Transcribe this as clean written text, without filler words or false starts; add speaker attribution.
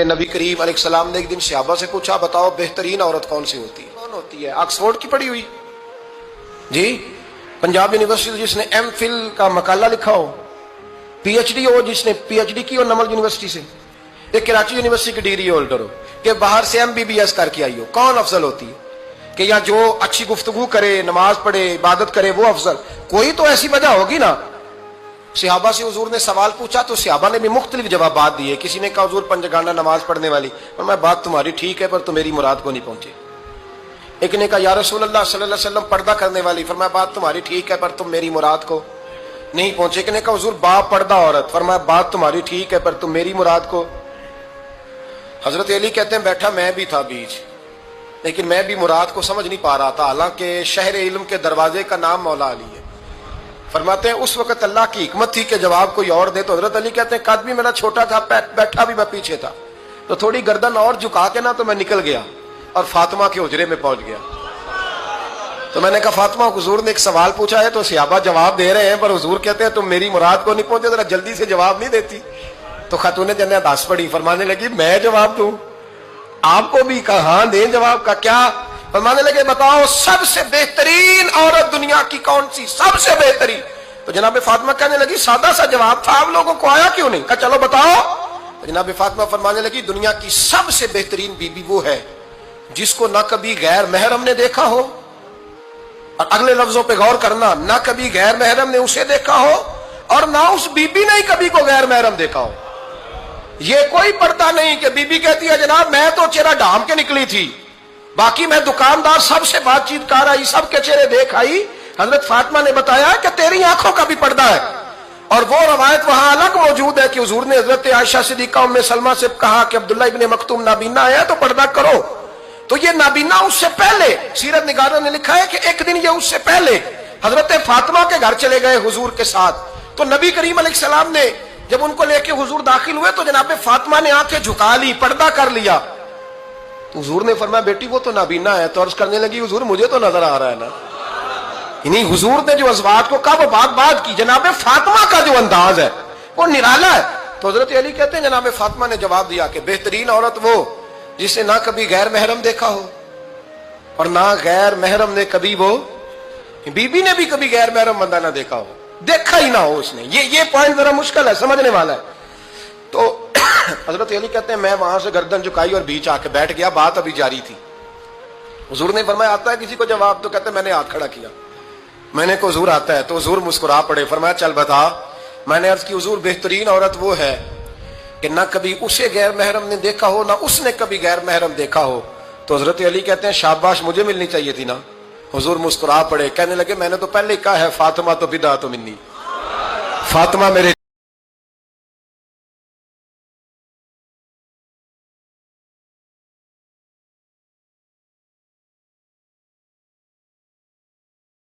Speaker 1: نبی کریم علیہ السلام نے ایک دن صحابہ سے پوچھا بتاؤ بہترین عورت کون سی ہوتی ہے؟ کون ہوتی ہے؟ آکسفورڈ کی پڑھی ہوئی جی، پنجاب یونیورسٹی جس نے ایم فل کا مقالہ لکھا ہو، پی ایچ ڈی ہو جس نے پی ایچ ڈی کی ہو نمل یونیورسٹی سے، ایک کراچی یونیورسٹی کی ڈگری ہولڈر ہو کہ باہر سے ایم بی بی ایس کر کے آئی ہو، کون افضل ہوتی ہے؟ کہ یا جو اچھی گفتگو کرے، نماز پڑھے، عبادت کرے وہ افضل؟ کوئی تو ایسی وجہ ہوگی نا۔ صحابہ سے حضور نے سوال پوچھا تو صحابہ نے بھی مختلف جوابات دیے۔ کسی نے کہا حضور پنجگانہ نماز پڑھنے والی، اور میں بات تمہاری ٹھیک ہے پر تم میری مراد کو نہیں پہنچے۔ ایک نے کہا یا رسول اللہ صلی اللہ علیہ وسلم پردہ کرنے والی، فرمایا بات تمہاری ٹھیک ہے پر تم میری مراد کو نہیں پہنچے۔ ایک نے کہا حضور با پردہ عورت، فرمایا بات تمہاری ٹھیک ہے پر تم میری مراد کو۔ حضرت علی کہتے ہیں بیٹھا میں بھی تھا بیچ، لیکن میں بھی مراد کو سمجھ نہیں پا رہا تھا، حالانکہ شہر علم کے دروازے کا نام مولا علی ہے۔ فرماتے ہیں اس وقت اللہ کی حکمت تھی کہ جواب کوئی اور دے، تو حضرت علی کہتے ہیں قد بھی میرا چھوٹا تھا، بیٹھا بھی میں پیچھے تھا، تو تھوڑی گردن اور جھکا کے نا تو میں نکل گیا اور فاطمہ کے حجرے میں پہنچ گیا۔ تو میں نے کہا فاطمہ حضور نے ایک سوال پوچھا ہے تو صحابہ جواب دے رہے ہیں پر حضور کہتے ہیں تم میری مراد کو نہیں پہنچے، ذرا جلدی سے جواب نہیں دیتی؟ تو خاتون جنت ہنس پڑی، فرمانے لگی میں جواب دوں؟ آپ کو بھی کہا ہاں دیں جواب کا کیا؟ فرمانے لگے بتاؤ سب سے بہترین عورت دنیا کی کون سی، سب سے بہترین؟ تو جناب فاطمہ کہنے لگی سادہ سا جواب تھا، آپ لوگوں کو آیا کیوں نہیں؟ کہا چلو بتاؤ۔ تو جناب فاطمہ فرمانے لگی دنیا کی سب سے بہترین بیوی وہ ہے جس کو نہ کبھی غیر محرم نے دیکھا ہو، اور اگلے لفظوں پہ غور کرنا، نہ کبھی غیر محرم نے اسے دیکھا ہو اور نہ اس بیوی نے کبھی کو غیر محرم دیکھا ہو۔ یہ کوئی پردہ نہیں کہ بی بی کہتی ہے جناب میں تو چہرہ ڈھام کے نکلی تھی، باقی میں دکاندار سب سے بات چیت کر آئی، سب کے چہرے دیکھ آئی۔ حضرت فاطمہ نے بتایا کہ تیری آنکھوں کا بھی پردہ ہے، اور وہ روایت وہاں الگ موجود ہے کہ حضور نے حضرت عائشہ صدیقہ ام سلمہ سے کہا کہ عبداللہ ابن مکتوم نابینا ہے تو پردہ کرو۔ تو یہ نابینا اس سے پہلے، سیرت نگاروں نے لکھا ہے کہ ایک دن یہ اس سے پہلے حضرت فاطمہ کے گھر چلے گئے حضور کے ساتھ، تو نبی کریم علیہ السلام نے جب ان کو لے کے حضور داخل ہوئے تو جناب فاطمہ نے آنکھیں جھکا لی، پردہ کر لیا۔ تو حضور نے فرمایا بیٹی وہ تو نابینا ہے، تو عرض کرنے لگی حضور مجھے تو نظر آ رہا ہے نا۔ یعنی حضور نے جو ازواج کو کہا وہ بات کی، جناب فاطمہ کا جو انداز ہے وہ نرالا ہے۔ تو حضرت علی کہتے ہیں جناب فاطمہ نے جواب دیا کہ بہترین عورت وہ جس نے نہ کبھی غیر محرم دیکھا ہو اور نہ غیر محرم نے کبھی، وہ بی بی نے بھی کبھی غیر محرم بندہ نہ دیکھا ہو، دیکھا ہی نہ ہو اس نے۔ یہ پوائنٹ ذرا مشکل ہے، سمجھنے والا ہے۔ تو حضرت علی کہتے ہیں میں وہاں سے گردن جھکائی اور بیچ آ کے بیٹھ گیا، بات ابھی جاری تھی۔ حضور نے فرمایا آتا ہے کسی کو جواب؟ تو کہتے ہیں میں نے ہاتھ کھڑا کیا، میں نے کو حضور آتا ہے، تو حضور مسکرا پڑے، فرمایا چل بتا۔ میں نے عرض کی حضور بہترین عورت وہ ہے کہ نہ کبھی اسے غیر محرم نے دیکھا ہو نہ اس نے کبھی غیر محرم دیکھا ہو۔ تو حضرت علی کہتے ہیں شاباش مجھے ملنی چاہیے تھی نا۔ حضور مسکرا پڑے، کہنے لگے میں نے تو پہلے ہی کہا ہے فاطمہ تو بدعۃ منی، فاطمہ میرے